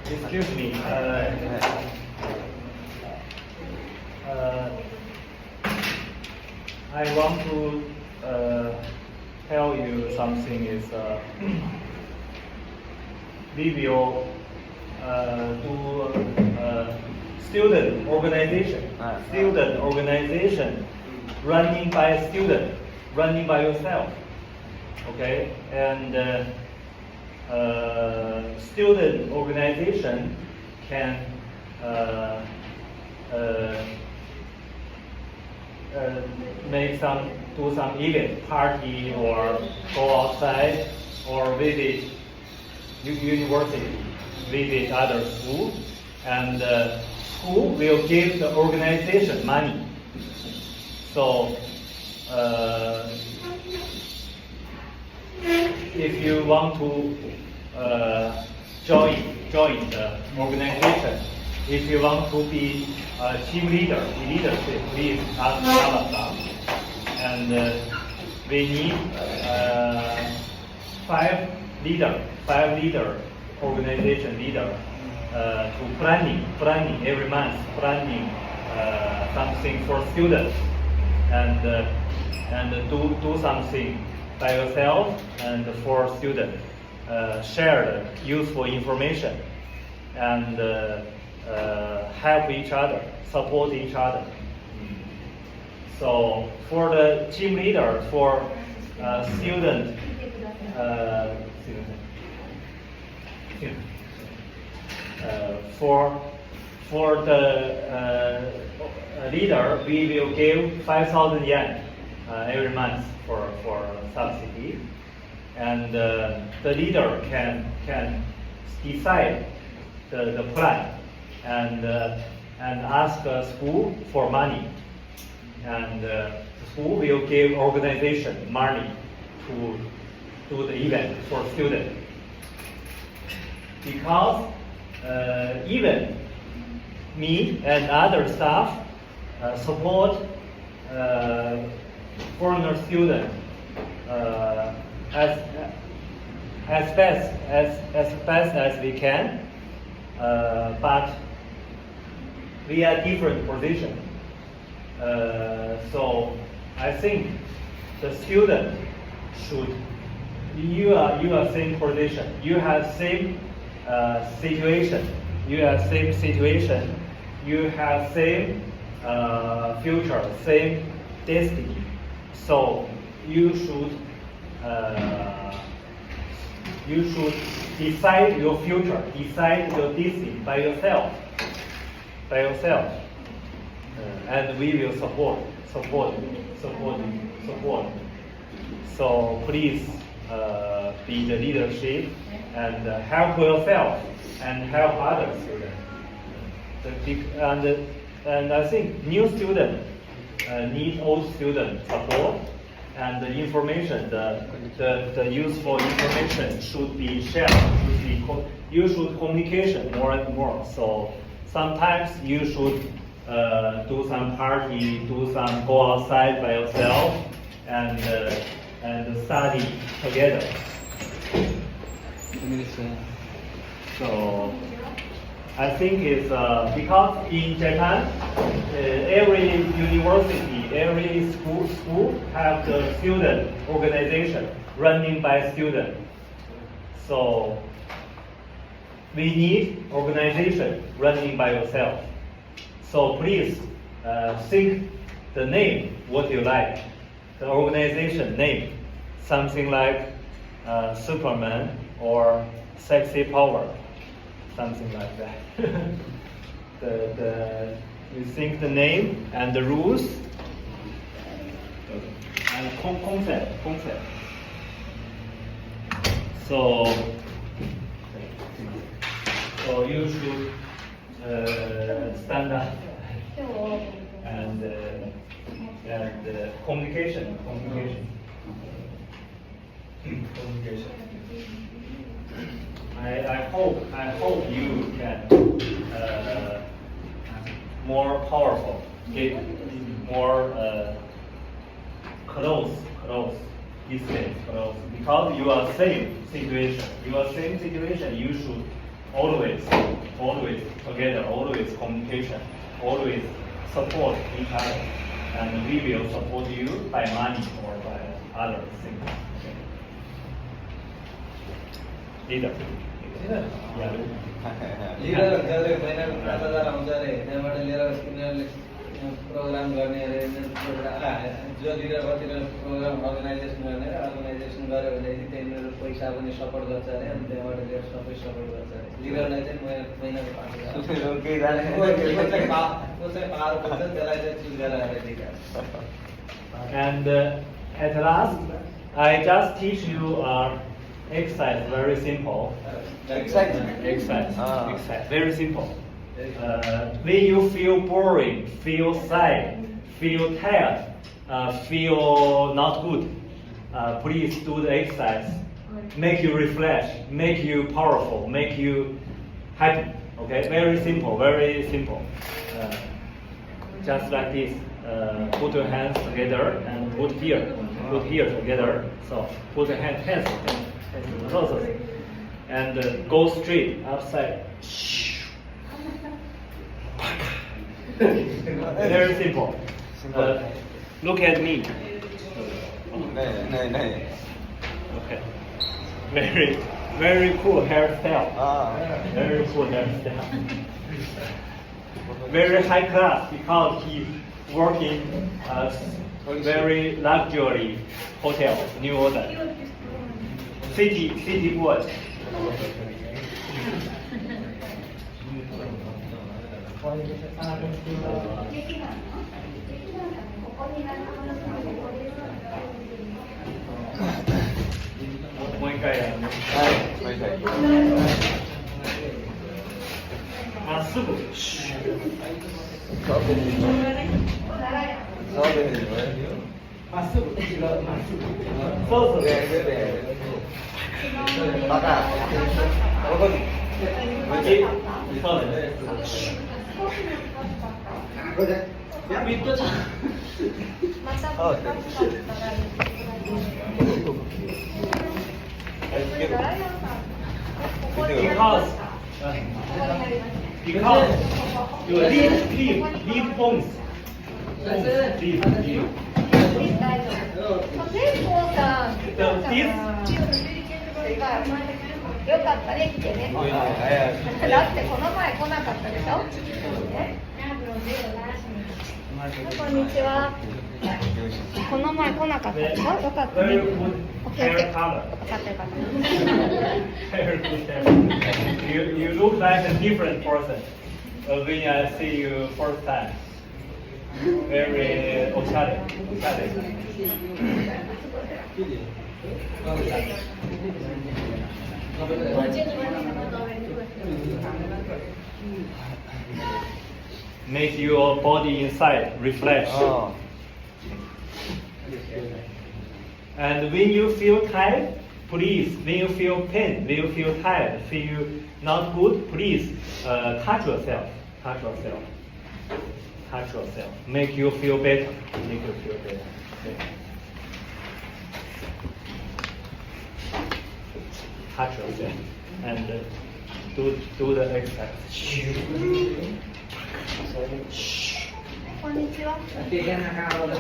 Excuse me. I want to tell you something is we will do student organization. Student organization running by a student, running by yourself. Okay, and student organization can do some event, party, or go outside, or visit university, visit other school, and school will give the organization money. So if you want to join the organization, if you want to be a team leader, leadership, please ask us. And we need five leader, organization leader to planning every month, planning something for students, and do something by yourself and for students. Share the useful information and help each other, support each other. So for the team leader, for student, for the leader, we will give 5,000 yen every month for subsidy, and the leader can decide the plan and ask the school for money, and the school will give organization money to do the event for students. Because even me and other staff support foreigner students as best as we can, but we are different position. So I think the student should. You are same position. You have same situation. You have same situation. You have same future, same destiny. So you should decide your future, decide your destiny by yourself, and we will support. So please be the leadership and help yourself and help other students. And I think new students need old student support, and the information, the useful information should be shared. You should communication more and more. So sometimes you should do some party, go outside by yourself, and study together. So I think it's because in Japan, every university, every school have the student organization running by student. So we need organization running by yourself. So please think the name what you like, the organization name, something like Superman or Sexy Power, something like that. You think the name and the rules and concept. So you should stand up and communication. I hope you can more powerful, get more close these things. Because you are same situation, you should always together, always communication, always support each other, and we will support you by money or by other things. Okay. Leader. Yeah. लिएर जसले final 5000 आउँछ रे त्यहाँबाट लिएर Kinley programme गर्ने रे जो leader कति प्रोग्राम अर्गनाइजेसन गर्ने अर्गनाइजेसन गर्यो भने चाहिँ त्यहाँनिर पैसा पनि सपोर्ट गर्छ रे अनि त्यहाँबाट लिएर सबै सपोर्ट गर्छ रे लिडरलाई चाहिँ फाइनल 5000 के जाने चाहिँ पावर हुन्छ त्यसलाई चाहिँ चुज गरेर दिन्छ. And at last, I just teach you exercise, very simple. Exercise. Very simple. When you feel boring, feel sad, feel tired, feel not good, please do the exercise. Make you refresh, make you powerful, make you happy. Okay, very simple, very simple. Just like this. Put your hands together and put here together. So put the hands closer and go straight outside. Very simple. Look at me. Okay. Very cool hairstyle. Very cool hairstyle. Very high class because he working very luxury hotel, New Orleans. City boys. Because you leave homes. Leave.よかったね来てね。だってこの前来なかったでしょ。こんにちは。この前来なかったでしょ。よかったね。Very good hair color. よかったよかった。 Very good hair. You look like a different person when I see you first time. Very oshare. Make your body inside refresh. And when you feel tired, please, when you feel pain, when you feel tired, feel not good, please touch yourself. Make you feel better. Okay. Touch yourself and do the exercise. こんにちは。 Tiga nak kau dah.